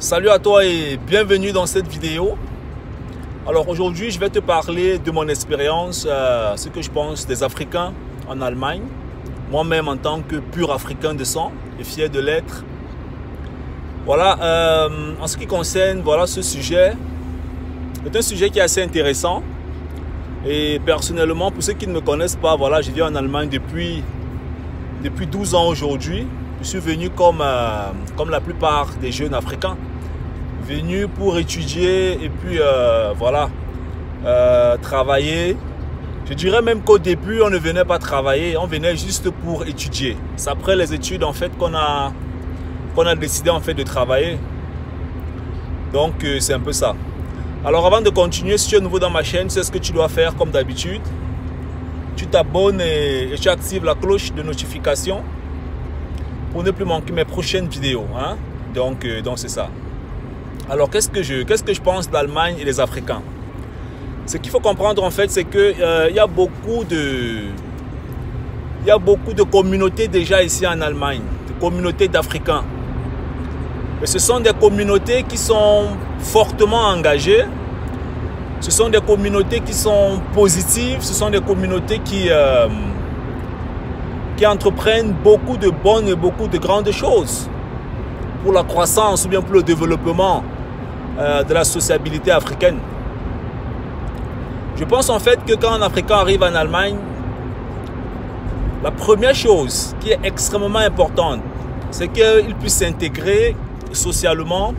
Salut à toi et bienvenue dans cette vidéo. Alors aujourd'hui, je vais te parler de mon expérience, ce que je pense des Africains en Allemagne. Moi-même en tant que pur Africain de sang et fier de l'être. Voilà, en ce qui concerne ce sujet, c'est un sujet qui est assez intéressant. Et personnellement, pour ceux qui ne me connaissent pas, je vis en Allemagne depuis 12 ans aujourd'hui. Je suis venu comme la plupart des jeunes Africains, venu pour étudier et puis travailler. Je dirais même qu'au début, on ne venait pas travailler, on venait juste pour étudier. C'est après les études en fait qu'on a décidé en fait de travailler. Donc c'est un peu ça. Alors avant de continuer, si tu es nouveau dans ma chaîne, c'est ce que tu dois faire comme d'habitude. Tu t'abonnes et tu actives la cloche de notification pour ne plus manquer mes prochaines vidéos. Hein? Donc c'est ça. Alors qu'est-ce que je pense d'Allemagne et des Africains? Ce qu'il faut comprendre en fait, c'est qu'il y a beaucoup de communautés déjà ici en Allemagne, de communautés d'Africains. Et ce sont des communautés qui sont fortement engagées. Ce sont des communautés qui sont positives. Ce sont des communautés qui entreprennent beaucoup de bonnes et beaucoup de grandes choses pour la croissance ou bien pour le développement de la sociabilité africaine. Je pense en fait que quand un Africain arrive en Allemagne, la première chose qui est extrêmement importante, c'est qu'il puisse s'intégrer socialement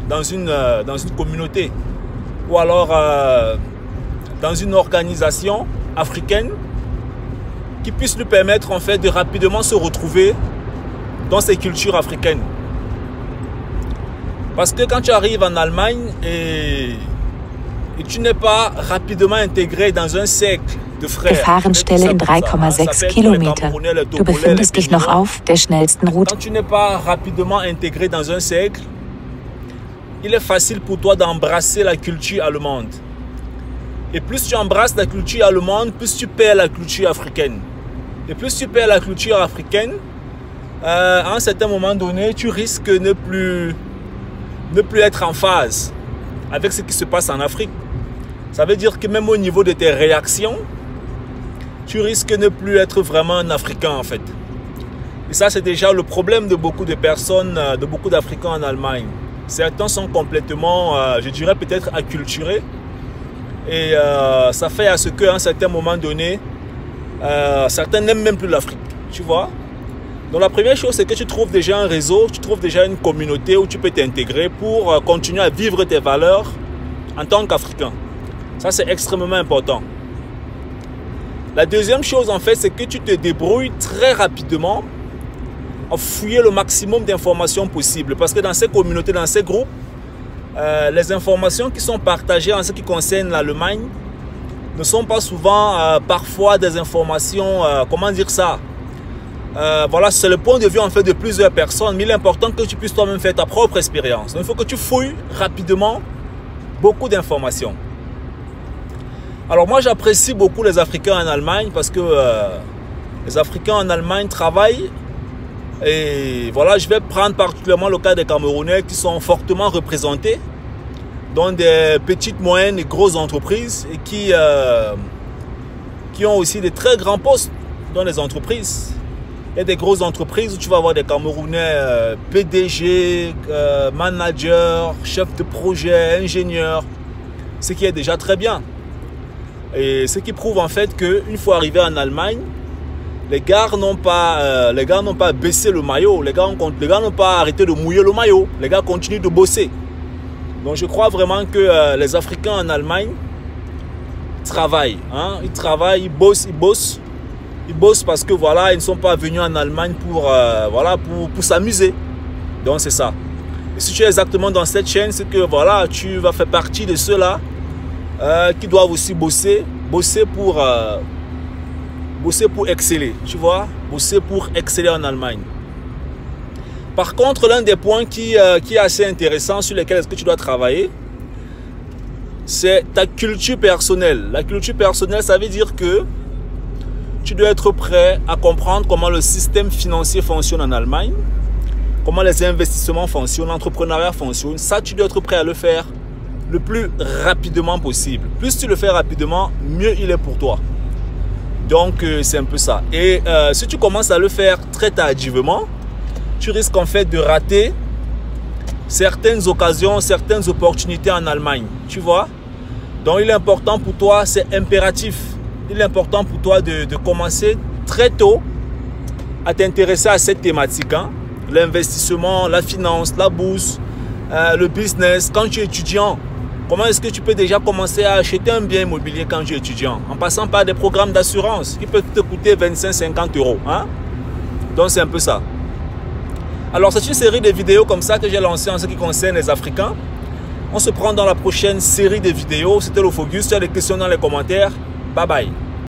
dans une communauté ou alors dans une organisation africaine qui puisse lui permettre en fait de rapidement se retrouver dans ces cultures africaines. Parce que quand tu arrives en Allemagne et tu n'es pas rapidement intégré dans un cercle de frères. Gefahrenstelle in 3,6 Kilometer. Du befindest dich noch auf der schnellsten Route. Quand tu n'es pas rapidement intégré dans un cercle, il est facile pour toi d'embrasser la culture allemande. Et plus tu embrasses la culture allemande, plus tu perds la culture africaine. Et plus tu perds la culture africaine, à un certain moment donné, tu risques de ne plus être en phase avec ce qui se passe en Afrique. Ça veut dire que même au niveau de tes réactions, tu risques de ne plus être vraiment un Africain en fait. Et ça, c'est déjà le problème de beaucoup de personnes, de beaucoup d'Africains en Allemagne. Certains sont complètement, je dirais peut-être acculturés. Et ça fait à ce qu'à un certain moment donné, certains n'aiment même plus l'Afrique, tu vois. Donc la première chose, c'est que tu trouves déjà un réseau, tu trouves déjà une communauté où tu peux t'intégrer pour continuer à vivre tes valeurs en tant qu'Africain. Ça, c'est extrêmement important. La deuxième chose, en fait, c'est que tu te débrouilles très rapidement à fouiller le maximum d'informations possibles. Parce que dans ces communautés, dans ces groupes, les informations qui sont partagées en ce qui concerne l'Allemagne ne sont pas souvent, parfois, des informations, comment dire ça? C'est le point de vue en fait de plusieurs personnes, mais il est important que tu puisses toi-même faire ta propre expérience. Donc, il faut que tu fouilles rapidement beaucoup d'informations. Alors moi, j'apprécie beaucoup les Africains en Allemagne parce que les Africains en Allemagne travaillent. Et je vais prendre particulièrement le cas des Camerounais qui sont fortement représentés dans des petites, moyennes et grosses entreprises et qui ont aussi des très grands postes dans les entreprises. Il y a des grosses entreprises où tu vas avoir des Camerounais PDG, managers, chefs de projet, ingénieurs, ce qui est déjà très bien. Et ce qui prouve en fait qu'une fois arrivé en Allemagne, les gars n'ont pas baissé le maillot, les gars n'ont pas arrêté de mouiller le maillot, les gars continuent de bosser. Donc je crois vraiment que les Africains en Allemagne travaillent, hein? Ils travaillent, ils bossent. Ils bossent parce que ils ne sont pas venus en Allemagne pour s'amuser. Donc c'est ça. Et si tu es exactement dans cette chaîne, c'est que tu vas faire partie de ceux-là qui doivent aussi bosser pour exceller, tu vois, bosser pour exceller en Allemagne. Par contre, l'un des points qui est assez intéressant sur lesquels est-ce que tu dois travailler, c'est ta culture personnelle. La culture personnelle, ça veut dire que tu dois être prêt à comprendre comment le système financier fonctionne en Allemagne. comment les investissements fonctionnent, l'entrepreneuriat fonctionne. Ça, tu dois être prêt à le faire le plus rapidement possible. Plus tu le fais rapidement, mieux il est pour toi. Donc, c'est un peu ça. Et si tu commences à le faire très tardivement, tu risques en fait de rater certaines occasions, certaines opportunités en Allemagne. Tu vois? Donc, il est important pour toi, c'est impératif. Il est important pour toi de commencer très tôt à t'intéresser à cette thématique. Hein? L'investissement, la finance, la bourse, le business. Quand tu es étudiant, comment est-ce que tu peux déjà commencer à acheter un bien immobilier quand tu es étudiant? En passant par des programmes d'assurance qui peuvent te coûter 25-50 euros. Hein? Donc, c'est un peu ça. Alors, c'est une série de vidéos comme ça que j'ai lancée en ce qui concerne les Africains. On se prend dans la prochaine série de vidéos. C'était Lofogus. Tu as des questions dans les commentaires. Bye bye.